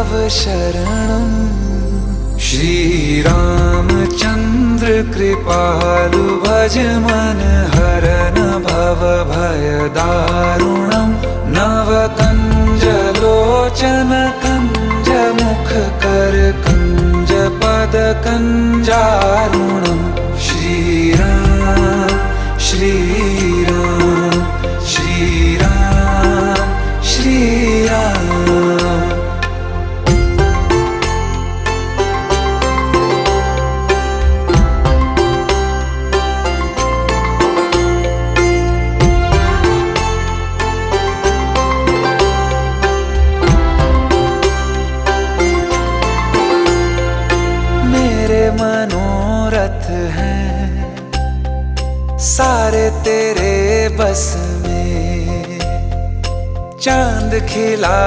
तव शरणं। श्रीरामचन्द्र कृपालु भज मन हरन भव भय दारुणं। नवकंज लोचन कंज मुख कर कंज पद कंजारुणं। श्रीराम श्रीराम श्रीराम श्रीराम। मेरे मनोरथ हैं सारे तेरे बस में। चांद खिला